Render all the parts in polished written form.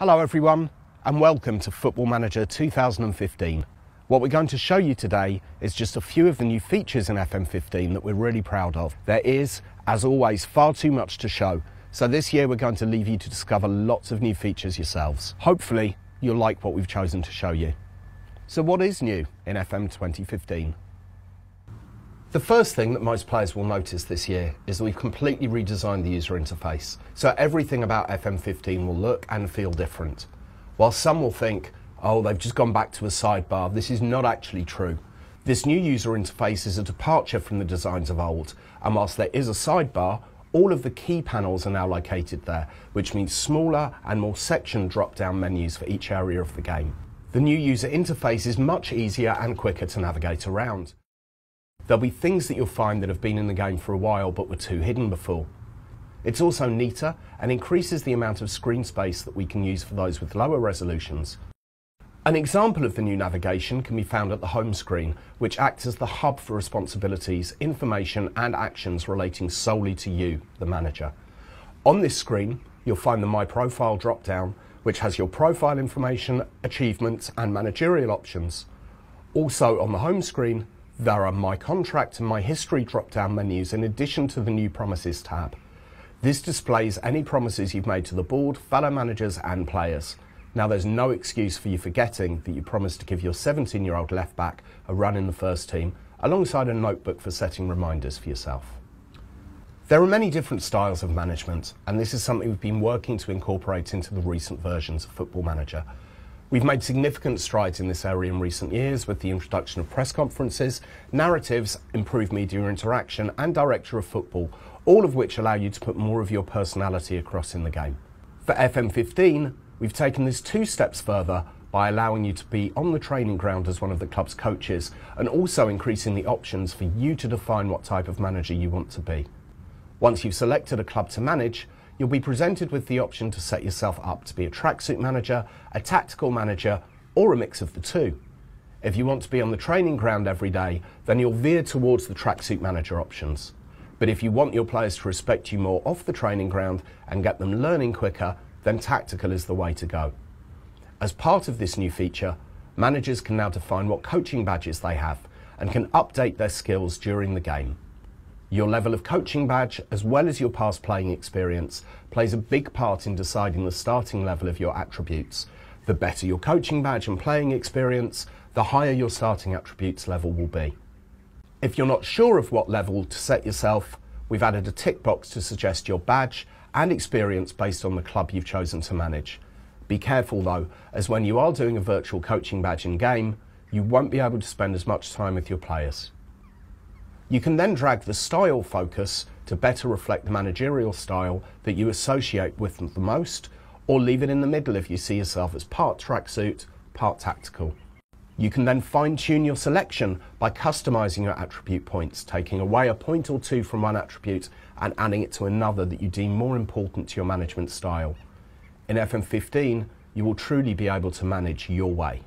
Hello everyone and welcome to Football Manager 2015. What we're going to show you today is just a few of the new features in FM15 that we're really proud of. There is, as always, far too much to show, so this year we're going to leave you to discover lots of new features yourselves. Hopefully you'll like what we've chosen to show you. So what is new in FM 2015? The first thing that most players will notice this year is that we've completely redesigned the user interface, so everything about FM15 will look and feel different. While some will think, oh, they've just gone back to a sidebar, this is not actually true. This new user interface is a departure from the designs of old, and whilst there is a sidebar, all of the key panels are now located there, which means smaller and more sectioned drop-down menus for each area of the game. The new user interface is much easier and quicker to navigate around. There'll be things that you'll find that have been in the game for a while but were too hidden before. It's also neater and increases the amount of screen space that we can use for those with lower resolutions. An example of the new navigation can be found at the home screen, which acts as the hub for responsibilities, information and actions relating solely to you, the manager. On this screen, you'll find the My Profile drop-down, which has your profile information, achievements and managerial options. Also on the home screen, there are My Contract and My History drop-down menus in addition to the new Promises tab. This displays any promises you've made to the board, fellow managers and players. Now there's no excuse for you forgetting that you promised to give your 17-year-old left-back a run in the first team, alongside a notebook for setting reminders for yourself. There are many different styles of management, and this is something we've been working to incorporate into the recent versions of Football Manager. We've made significant strides in this area in recent years with the introduction of press conferences, narratives, improved media interaction and director of football, all of which allow you to put more of your personality across in the game. For FM15, we've taken this 2 steps further by allowing you to be on the training ground as one of the club's coaches and also increasing the options for you to define what type of manager you want to be. Once you've selected a club to manage, you'll be presented with the option to set yourself up to be a tracksuit manager, a tactical manager, or a mix of the two. If you want to be on the training ground every day, then you'll veer towards the tracksuit manager options. But if you want your players to respect you more off the training ground and get them learning quicker, then tactical is the way to go. As part of this new feature, managers can now define what coaching badges they have and can update their skills during the game. Your level of coaching badge, as well as your past playing experience, plays a big part in deciding the starting level of your attributes. The better your coaching badge and playing experience, the higher your starting attributes level will be. If you're not sure of what level to set yourself, we've added a tick box to suggest your badge and experience based on the club you've chosen to manage. Be careful though, as when you are doing a virtual coaching badge in game, you won't be able to spend as much time with your players. You can then drag the style focus to better reflect the managerial style that you associate with them the most, or leave it in the middle if you see yourself as part tracksuit, part tactical. You can then fine-tune your selection by customizing your attribute points, taking away a point or two from one attribute and adding it to another that you deem more important to your management style. In FM15, you will truly be able to manage your way.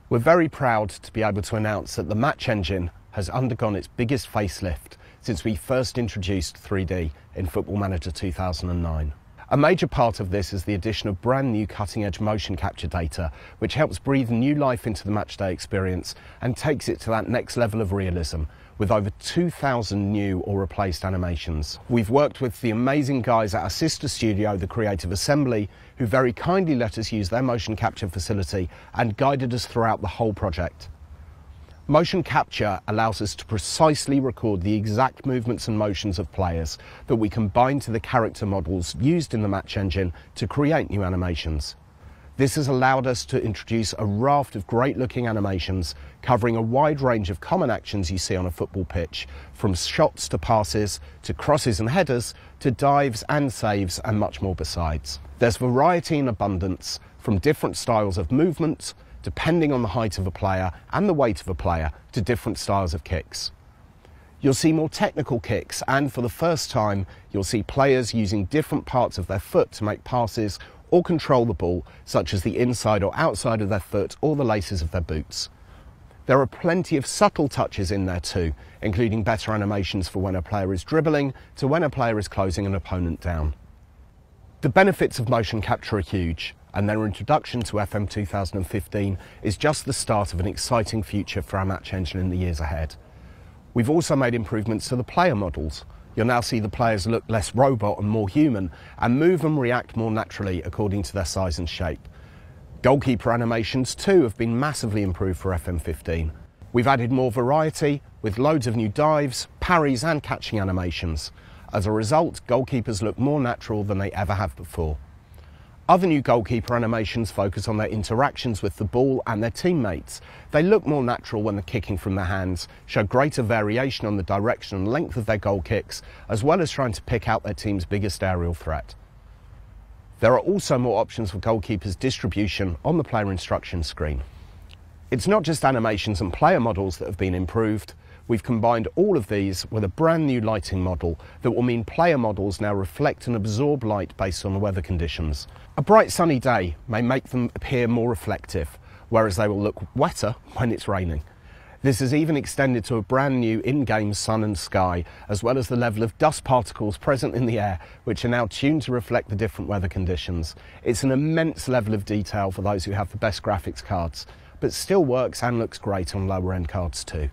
We're very proud to be able to announce that the match engine has undergone its biggest facelift since we first introduced 3D in Football Manager 2009. A major part of this is the addition of brand new cutting-edge motion capture data, which helps breathe new life into the matchday experience and takes it to that next level of realism, with over 2,000 new or replaced animations. We've worked with the amazing guys at our sister studio, the Creative Assembly, who very kindly let us use their motion capture facility and guided us throughout the whole project. Motion capture allows us to precisely record the exact movements and motions of players that we can bind to the character models used in the match engine to create new animations. This has allowed us to introduce a raft of great-looking animations covering a wide range of common actions you see on a football pitch, from shots to passes, to crosses and headers, to dives and saves, and much more besides. There's variety in abundance, from different styles of movement, depending on the height of a player and the weight of a player, to different styles of kicks. You'll see more technical kicks, and for the first time, you'll see players using different parts of their foot to make passes or control the ball, such as the inside or outside of their foot or the laces of their boots. There are plenty of subtle touches in there too, including better animations for when a player is dribbling to when a player is closing an opponent down. The benefits of motion capture are huge, and their introduction to FM 2015 is just the start of an exciting future for our match engine in the years ahead. We've also made improvements to the player models. You'll now see the players look less robot and more human, and move and react more naturally according to their size and shape. Goalkeeper animations too have been massively improved for FM 15. We've added more variety with loads of new dives, parries and catching animations. As a result, goalkeepers look more natural than they ever have before. Other new goalkeeper animations focus on their interactions with the ball and their teammates. They look more natural when they're kicking from their hands, show greater variation on the direction and length of their goal kicks, as well as trying to pick out their team's biggest aerial threat. There are also more options for goalkeepers' distribution on the player instruction screen. It's not just animations and player models that have been improved. We've combined all of these with a brand new lighting model that will mean player models now reflect and absorb light based on the weather conditions. A bright sunny day may make them appear more reflective, whereas they will look wetter when it's raining. This is even extended to a brand new in-game sun and sky, as well as the level of dust particles present in the air, which are now tuned to reflect the different weather conditions. It's an immense level of detail for those who have the best graphics cards, but still works and looks great on lower end cards too.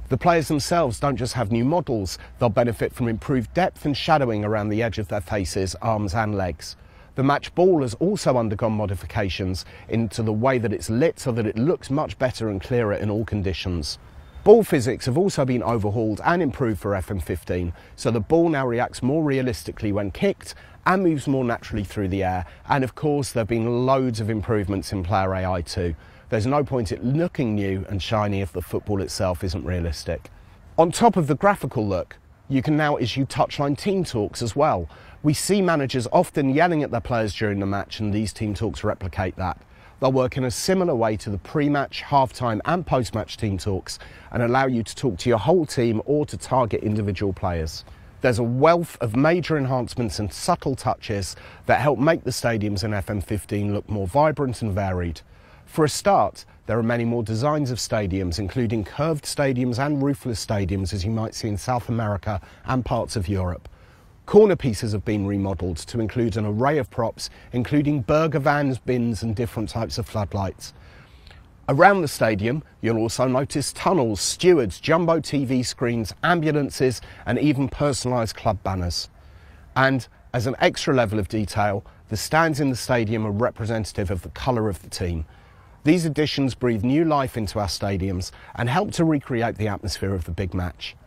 The players themselves don't just have new models, they'll benefit from improved depth and shadowing around the edge of their faces, arms and legs. The match ball has also undergone modifications into the way that it's lit so that it looks much better and clearer in all conditions. Ball physics have also been overhauled and improved for FM 15, so the ball now reacts more realistically when kicked and moves more naturally through the air, and of course there have been loads of improvements in player AI too. There's no point in looking new and shiny if the football itself isn't realistic. On top of the graphical look, you can now issue touchline team talks as well. We see managers often yelling at their players during the match, and these team talks replicate that. They'll work in a similar way to the pre-match, half-time and post-match team talks and allow you to talk to your whole team or to target individual players. There's a wealth of major enhancements and subtle touches that help make the stadiums in FM 15 look more vibrant and varied. For a start, there are many more designs of stadiums, including curved stadiums and roofless stadiums, as you might see in South America and parts of Europe. Corner pieces have been remodelled to include an array of props, including burger vans, bins and different types of floodlights. Around the stadium, you'll also notice tunnels, stewards, jumbo TV screens, ambulances and even personalised club banners. And as an extra level of detail, the stands in the stadium are representative of the colour of the team. These additions breathe new life into our stadiums and help to recreate the atmosphere of the big match.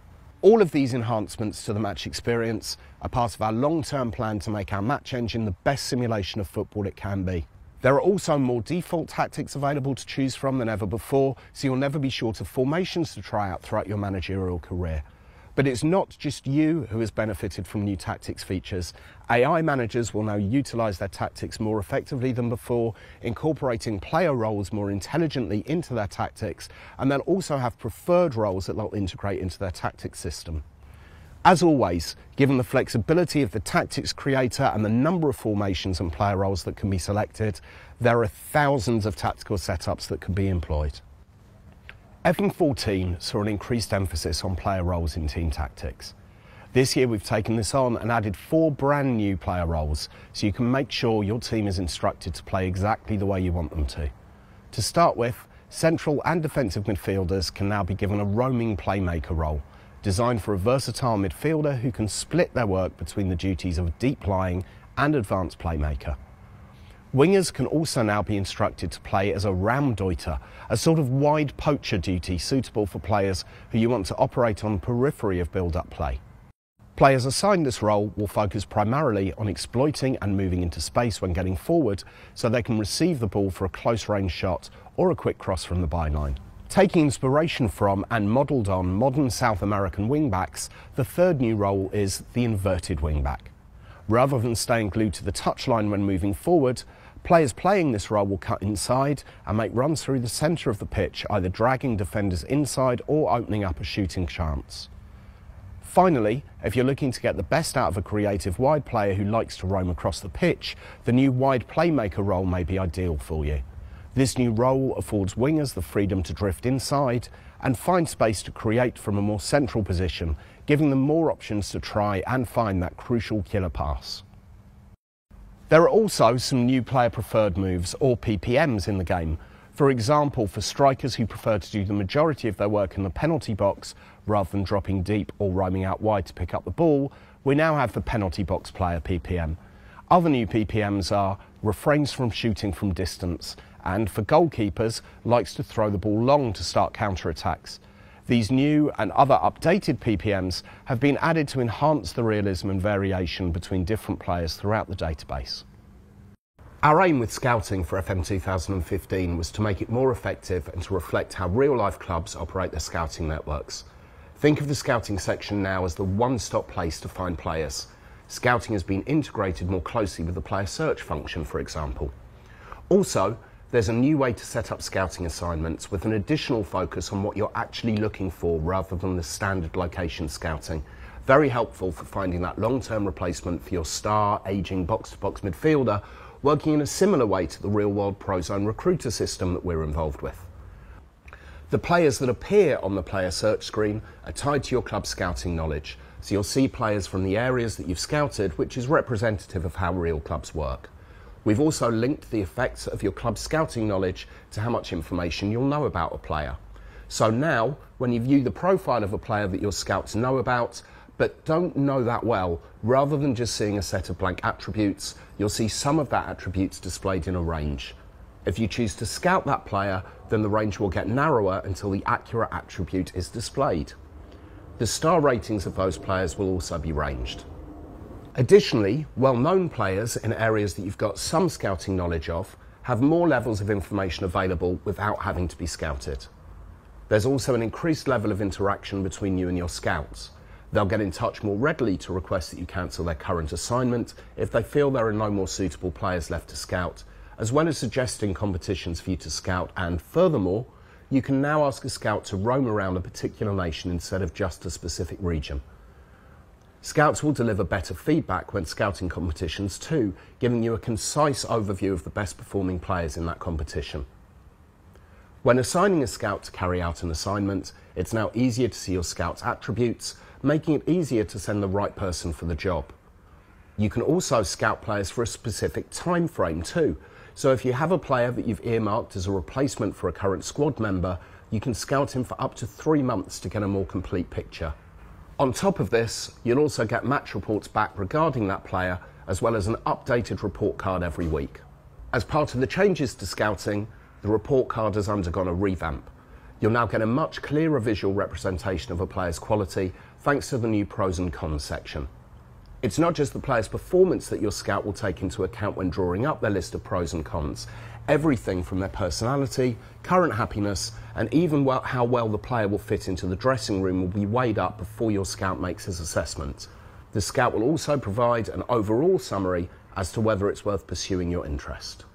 All of these enhancements to the match experience are part of our long-term plan to make our match engine the best simulation of football it can be. There are also more default tactics available to choose from than ever before, so you'll never be short of formations to try out throughout your managerial career. But it's not just you who has benefited from new tactics features. AI managers will now utilise their tactics more effectively than before, incorporating player roles more intelligently into their tactics, and they'll also have preferred roles that they'll integrate into their tactics system. As always, given the flexibility of the tactics creator and the number of formations and player roles that can be selected, there are thousands of tactical setups that can be employed. FM 14 saw an increased emphasis on player roles in team tactics. This year we've taken this on and added 4 brand new player roles, so you can make sure your team is instructed to play exactly the way you want them to. To start with, central and defensive midfielders can now be given a roaming playmaker role, designed for a versatile midfielder who can split their work between the duties of a deep lying and advanced playmaker. Wingers can also now be instructed to play as a Raumdeuter, a sort of wide poacher duty suitable for players who you want to operate on the periphery of build-up play. Players assigned this role will focus primarily on exploiting and moving into space when getting forward, so they can receive the ball for a close-range shot or a quick cross from the byline. Taking inspiration from and modelled on modern South American wingbacks, the third new role is the inverted wingback. Rather than staying glued to the touchline when moving forward, players playing this role will cut inside and make runs through the centre of the pitch, either dragging defenders inside or opening up a shooting chance. Finally, if you're looking to get the best out of a creative wide player who likes to roam across the pitch, the new wide playmaker role may be ideal for you. This new role affords wingers the freedom to drift inside and find space to create from a more central position, giving them more options to try and find that crucial killer pass. There are also some new player preferred moves, or PPMs, in the game. For example, for strikers who prefer to do the majority of their work in the penalty box rather than dropping deep or roaming out wide to pick up the ball, we now have the penalty box player PPM. Other new PPMs are refrains from shooting from distance, and for goalkeepers, likes to throw the ball long to start counter-attacks. These new and other updated PPMs have been added to enhance the realism and variation between different players throughout the database. Our aim with scouting for FM 2015 was to make it more effective and to reflect how real-life clubs operate their scouting networks. Think of the scouting section now as the one-stop place to find players. Scouting has been integrated more closely with the player search function, for example. Also, there's a new way to set up scouting assignments with an additional focus on what you're actually looking for rather than the standard location scouting. Very helpful for finding that long-term replacement for your star, ageing box-to-box midfielder, working in a similar way to the real-world ProZone recruiter system that we're involved with. The players that appear on the player search screen are tied to your club's scouting knowledge, so you'll see players from the areas that you've scouted, which is representative of how real clubs work. We've also linked the effects of your club's scouting knowledge to how much information you'll know about a player. So now, when you view the profile of a player that your scouts know about, but don't know that well, rather than just seeing a set of blank attributes, you'll see some of that attributes displayed in a range. If you choose to scout that player, then the range will get narrower until the accurate attribute is displayed. The star ratings of those players will also be ranged. Additionally, well-known players in areas that you've got some scouting knowledge of have more levels of information available without having to be scouted. There's also an increased level of interaction between you and your scouts. They'll get in touch more readily to request that you cancel their current assignment if they feel there are no more suitable players left to scout, as well as suggesting competitions for you to scout, and furthermore, you can now ask a scout to roam around a particular nation instead of just a specific region. Scouts will deliver better feedback when scouting competitions too, giving you a concise overview of the best performing players in that competition. When assigning a scout to carry out an assignment, it's now easier to see your scout's attributes, making it easier to send the right person for the job. You can also scout players for a specific time frame too, so if you have a player that you've earmarked as a replacement for a current squad member, you can scout him for up to 3 months to get a more complete picture. On top of this, you'll also get match reports back regarding that player, as well as an updated report card every week. As part of the changes to scouting, the report card has undergone a revamp. You'll now get a much clearer visual representation of a player's quality thanks to the new pros and cons section. It's not just the player's performance that your scout will take into account when drawing up their list of pros and cons. Everything from their personality, current happiness, and even how well the player will fit into the dressing room will be weighed up before your scout makes his assessment. The scout will also provide an overall summary as to whether it's worth pursuing your interest.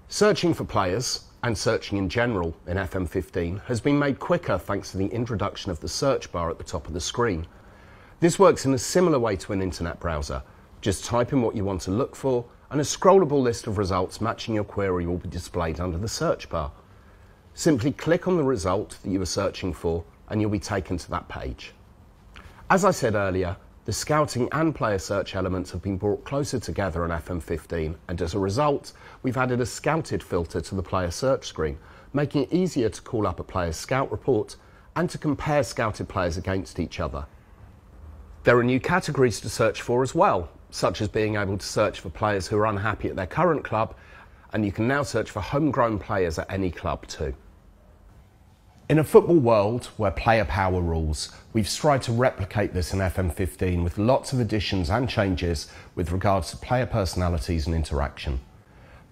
Searching for players, and searching in general in FM15, has been made quicker thanks to the introduction of the search bar at the top of the screen. This works in a similar way to an internet browser. Just type in what you want to look for, and a scrollable list of results matching your query will be displayed under the search bar. Simply click on the result that you were searching for, and you'll be taken to that page. As I said earlier, the scouting and player search elements have been brought closer together in FM15, and as a result, we've added a scouted filter to the player search screen, making it easier to call up a player's scout report and to compare scouted players against each other. There are new categories to search for as well, such as being able to search for players who are unhappy at their current club, and you can now search for homegrown players at any club too. In a football world where player power rules, we've strived to replicate this in FM15 with lots of additions and changes with regards to player personalities and interaction.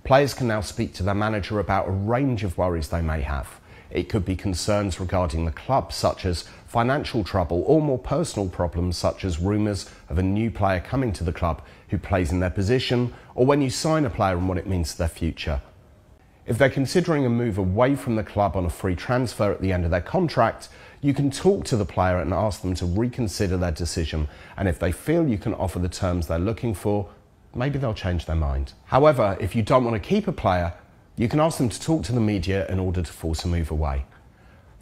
Players can now speak to their manager about a range of worries they may have. It could be concerns regarding the club, such as financial trouble, or more personal problems, such as rumours of a new player coming to the club who plays in their position, or when you sign a player and what it means to their future. If they're considering a move away from the club on a free transfer at the end of their contract, you can talk to the player and ask them to reconsider their decision, and if they feel you can offer the terms they're looking for, maybe they'll change their mind. However, if you don't want to keep a player, you can ask them to talk to the media in order to force a move away.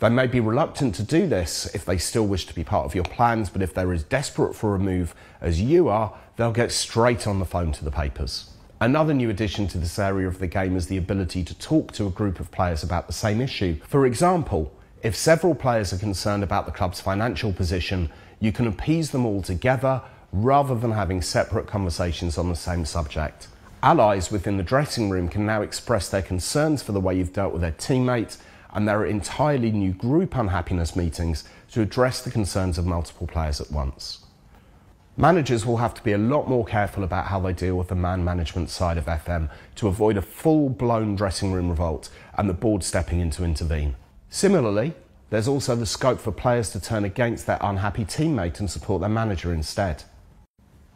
They may be reluctant to do this if they still wish to be part of your plans, but if they're as desperate for a move as you are, they'll get straight on the phone to the papers. Another new addition to this area of the game is the ability to talk to a group of players about the same issue. For example, if several players are concerned about the club's financial position, you can appease them all together rather than having separate conversations on the same subject. Allies within the dressing room can now express their concerns for the way you've dealt with their teammate, and there are entirely new group unhappiness meetings to address the concerns of multiple players at once. Managers will have to be a lot more careful about how they deal with the man management side of FM to avoid a full-blown dressing room revolt and the board stepping in to intervene. Similarly, there's also the scope for players to turn against their unhappy teammate and support their manager instead.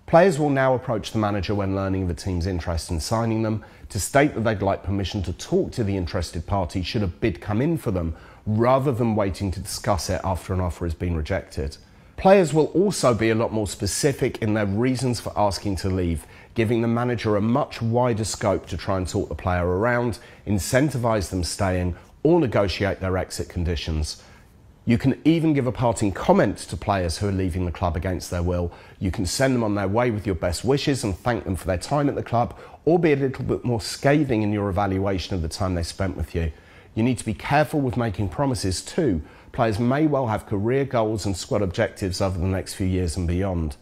Players will now approach the manager when learning of a team's interest in signing them to state that they'd like permission to talk to the interested party should a bid come in for them, rather than waiting to discuss it after an offer has been rejected. Players will also be a lot more specific in their reasons for asking to leave, giving the manager a much wider scope to try and talk the player around, incentivise them staying, or negotiate their exit conditions. You can even give a parting comment to players who are leaving the club against their will. You can send them on their way with your best wishes and thank them for their time at the club, or be a little bit more scathing in your evaluation of the time they spent with you. You need to be careful with making promises too. Players may well have career goals and squad objectives over the next few years and beyond.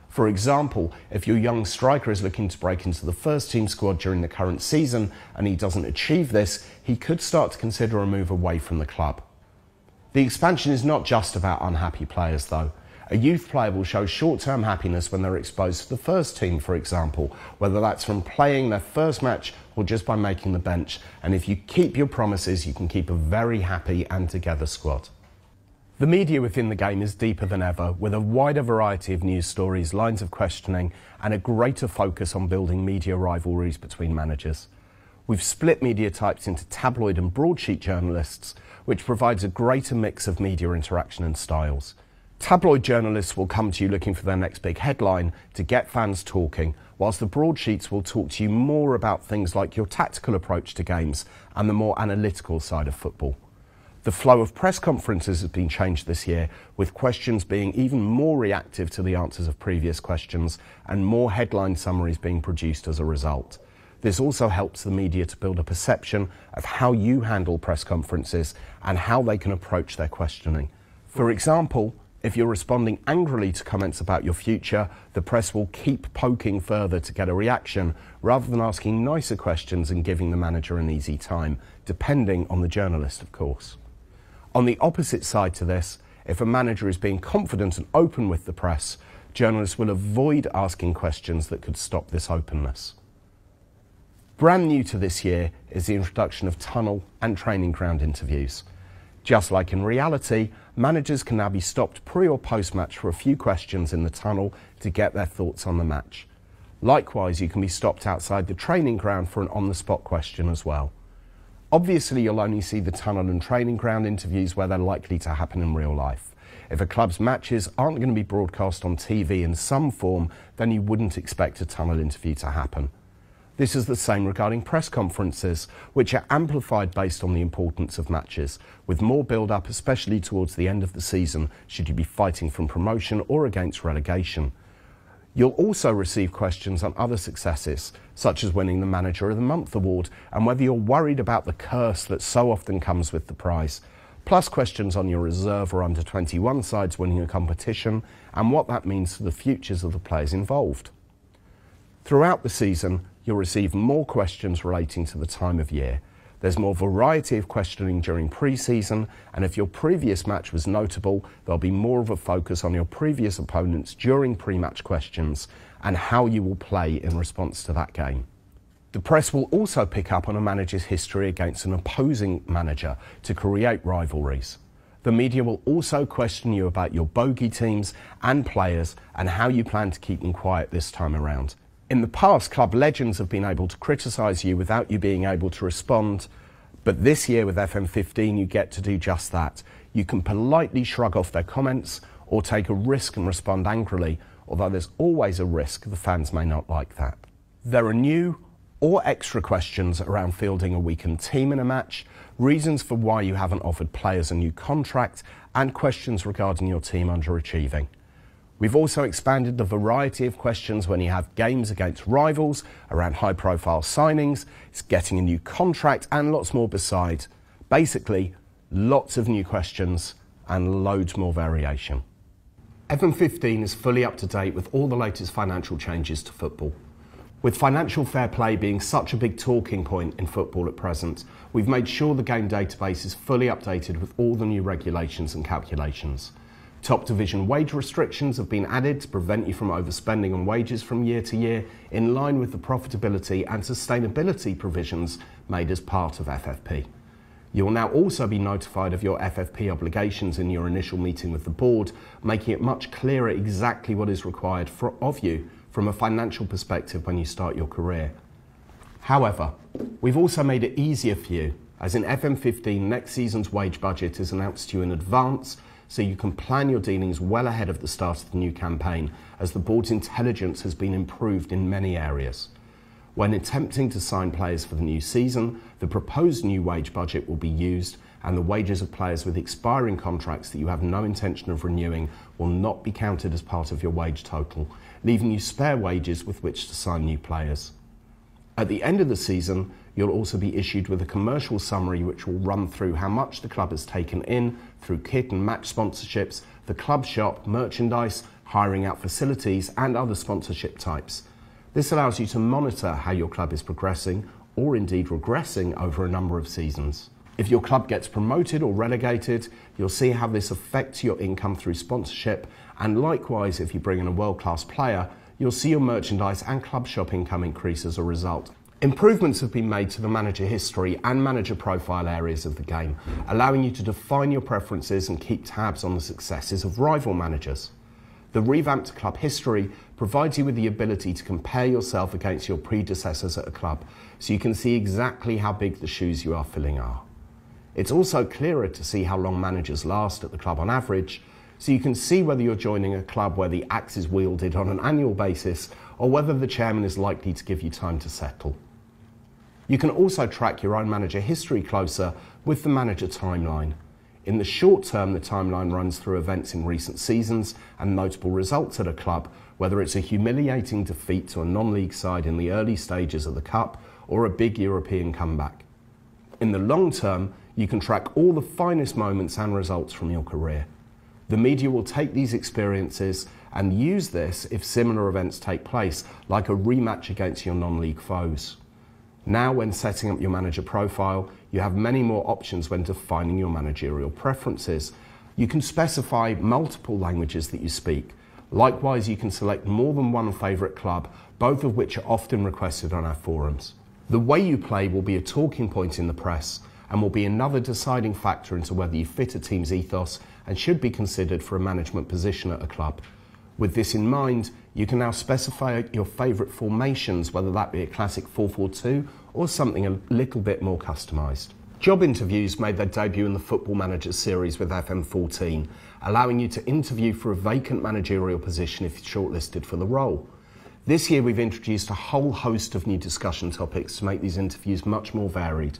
For example, if your young striker is looking to break into the first team squad during the current season and he doesn't achieve this, he could start to consider a move away from the club. The expansion is not just about unhappy players though. A youth player will show short-term happiness when they're exposed to the first team, for example, whether that's from playing their first match or just by making the bench. And if you keep your promises, you can keep a very happy and together squad. The media within the game is deeper than ever, with a wider variety of news stories, lines of questioning, and a greater focus on building media rivalries between managers. We've split media types into tabloid and broadsheet journalists, which provides a greater mix of media interaction and styles. Tabloid journalists will come to you looking for their next big headline to get fans talking, whilst the broadsheets will talk to you more about things like your tactical approach to games and the more analytical side of football. The flow of press conferences has been changed this year, with questions being even more reactive to the answers of previous questions and more headline summaries being produced as a result. This also helps the media to build a perception of how you handle press conferences and how they can approach their questioning. For example, if you're responding angrily to comments about your future, the press will keep poking further to get a reaction, rather than asking nicer questions and giving the manager an easy time, depending on the journalist, of course. On the opposite side to this, if a manager is being confident and open with the press, journalists will avoid asking questions that could stop this openness. Brand new to this year is the introduction of tunnel and training ground interviews. Just like in reality, managers can now be stopped pre or post-match for a few questions in the tunnel to get their thoughts on the match. Likewise, you can be stopped outside the training ground for an on-the-spot question as well. Obviously, you'll only see the tunnel and training ground interviews where they're likely to happen in real life. If a club's matches aren't going to be broadcast on TV in some form, then you wouldn't expect a tunnel interview to happen. This is the same regarding press conferences, which are amplified based on the importance of matches, with more build-up, especially towards the end of the season, should you be fighting from promotion or against relegation. You'll also receive questions on other successes, such as winning the Manager of the Month award, and whether you're worried about the curse that so often comes with the prize, plus questions on your reserve or under-21 sides winning a competition, and what that means for the futures of the players involved. Throughout the season, you'll receive more questions relating to the time of year. There's more variety of questioning during pre-season, and if your previous match was notable, there'll be more of a focus on your previous opponents during pre-match questions and how you will play in response to that game. The press will also pick up on a manager's history against an opposing manager to create rivalries. The media will also question you about your bogey teams and players and how you plan to keep them quiet this time around. In the past, club legends have been able to criticise you without you being able to respond, but this year with FM15 you get to do just that. You can politely shrug off their comments or take a risk and respond angrily, although there's always a risk the fans may not like that. There are new or extra questions around fielding a weakened team in a match, reasons for why you haven't offered players a new contract, and questions regarding your team underachieving. We've also expanded the variety of questions when you have games against rivals, around high-profile signings, it's getting a new contract, and lots more besides. Basically, lots of new questions and loads more variation. FM15 is fully up to date with all the latest financial changes to football. With financial fair play being such a big talking point in football at present, we've made sure the game database is fully updated with all the new regulations and calculations. Top division wage restrictions have been added to prevent you from overspending on wages from year to year, in line with the profitability and sustainability provisions made as part of FFP. You will now also be notified of your FFP obligations in your initial meeting with the board, making it much clearer exactly what is required of you from a financial perspective when you start your career. However, we've also made it easier for you, as in FM15 next season's wage budget is announced to you in advance, so you can plan your dealings well ahead of the start of the new campaign, as the board's intelligence has been improved in many areas. When attempting to sign players for the new season, the proposed new wage budget will be used, and the wages of players with expiring contracts that you have no intention of renewing will not be counted as part of your wage total, leaving you spare wages with which to sign new players. At the end of the season, you'll also be issued with a commercial summary which will run through how much the club has taken in through kit and match sponsorships, the club shop, merchandise, hiring out facilities and other sponsorship types. This allows you to monitor how your club is progressing or indeed regressing over a number of seasons. If your club gets promoted or relegated, you'll see how this affects your income through sponsorship, and likewise if you bring in a world-class player, you'll see your merchandise and club shop income increase as a result. Improvements have been made to the manager history and manager profile areas of the game, allowing you to define your preferences and keep tabs on the successes of rival managers. The revamped club history provides you with the ability to compare yourself against your predecessors at a club, so you can see exactly how big the shoes you are filling are. It's also clearer to see how long managers last at the club on average, so you can see whether you're joining a club where the axe is wielded on an annual basis or whether the chairman is likely to give you time to settle. You can also track your own manager history closer with the manager timeline. In the short term, the timeline runs through events in recent seasons and notable results at a club, whether it's a humiliating defeat to a non-league side in the early stages of the Cup or a big European comeback. In the long term, you can track all the finest moments and results from your career. The media will take these experiences and use this if similar events take place, like a rematch against your non-league foes. Now, when setting up your manager profile, you have many more options when defining your managerial preferences. You can specify multiple languages that you speak. Likewise, you can select more than one favourite club, both of which are often requested on our forums. The way you play will be a talking point in the press and will be another deciding factor into whether you fit a team's ethos and should be considered for a management position at a club. With this in mind, you can now specify your favourite formations, whether that be a classic 4-4-2 or something a little bit more customised. Job interviews made their debut in the Football Manager series with FM14, allowing you to interview for a vacant managerial position if you're shortlisted for the role. This year we've introduced a whole host of new discussion topics to make these interviews much more varied.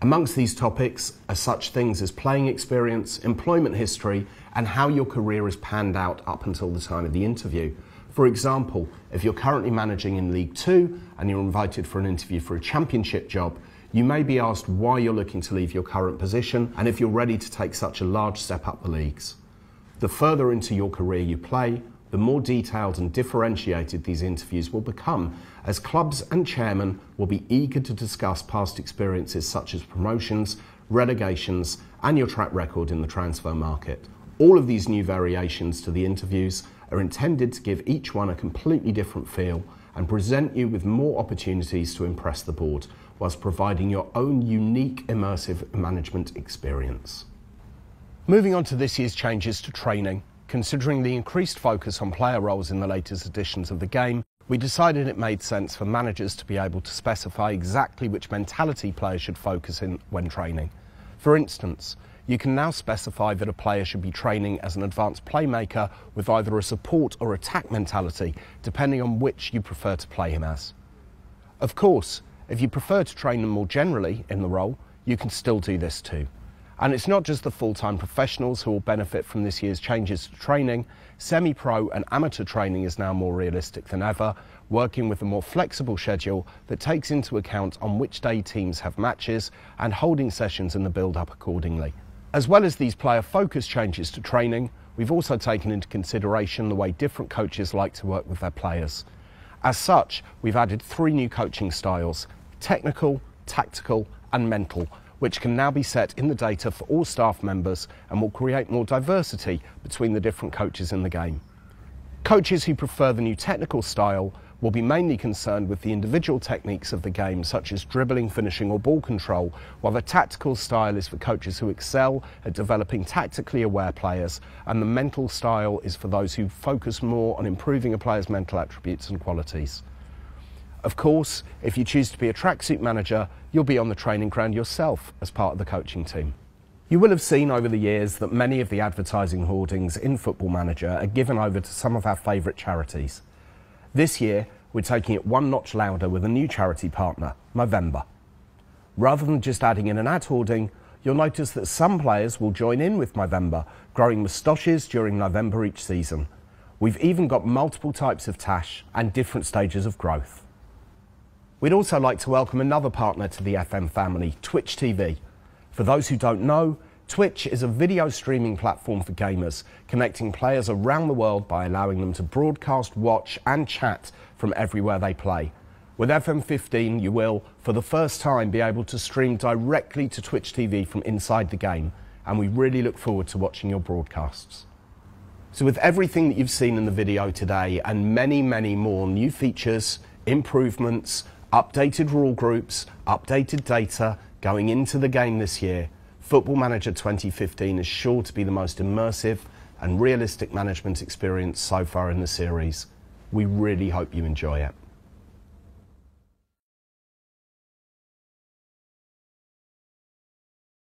Amongst these topics are such things as playing experience, employment history, and how your career has panned out up until the time of the interview. For example, if you're currently managing in League 2 and you're invited for an interview for a championship job, you may be asked why you're looking to leave your current position and if you're ready to take such a large step up the leagues. The further into your career you play, the more detailed and differentiated these interviews will become, as clubs and chairmen will be eager to discuss past experiences such as promotions, relegations, and your track record in the transfer market. All of these new variations to the interviews are intended to give each one a completely different feel and present you with more opportunities to impress the board, whilst providing your own unique immersive management experience. Moving on to this year's changes to training. Considering the increased focus on player roles in the latest editions of the game, we decided it made sense for managers to be able to specify exactly which mentality players should focus in when training. For instance, you can now specify that a player should be training as an advanced playmaker with either a support or attack mentality, depending on which you prefer to play him as. Of course, if you prefer to train them more generally in the role, you can still do this too. And it's not just the full-time professionals who will benefit from this year's changes to training. Semi-pro and amateur training is now more realistic than ever, working with a more flexible schedule that takes into account on which day teams have matches and holding sessions in the build-up accordingly. As well as these player-focused changes to training, we've also taken into consideration the way different coaches like to work with their players. As such, we've added 3 new coaching styles: technical, tactical and mental, which can now be set in the data for all staff members and will create more diversity between the different coaches in the game. Coaches who prefer the new technical style will be mainly concerned with the individual techniques of the game, such as dribbling, finishing or ball control, while the tactical style is for coaches who excel at developing tactically aware players, and the mental style is for those who focus more on improving a player's mental attributes and qualities. Of course, if you choose to be a tracksuit manager, you'll be on the training ground yourself as part of the coaching team. You will have seen over the years that many of the advertising hoardings in Football Manager are given over to some of our favourite charities. This year, we're taking it one notch louder with a new charity partner, Movember. Rather than just adding in an ad hoarding, you'll notice that some players will join in with Movember, growing moustaches during November each season. We've even got multiple types of tash and different stages of growth. We'd also like to welcome another partner to the FM family, Twitch TV. For those who don't know, Twitch is a video streaming platform for gamers, connecting players around the world by allowing them to broadcast, watch and chat from everywhere they play. With FM15, you will, for the first time, be able to stream directly to Twitch TV from inside the game, and we really look forward to watching your broadcasts. So with everything that you've seen in the video today and many, many more new features, improvements, updated rule groups, updated data going into the game this year, Football Manager 2015 is sure to be the most immersive and realistic management experience so far in the series. We really hope you enjoy it.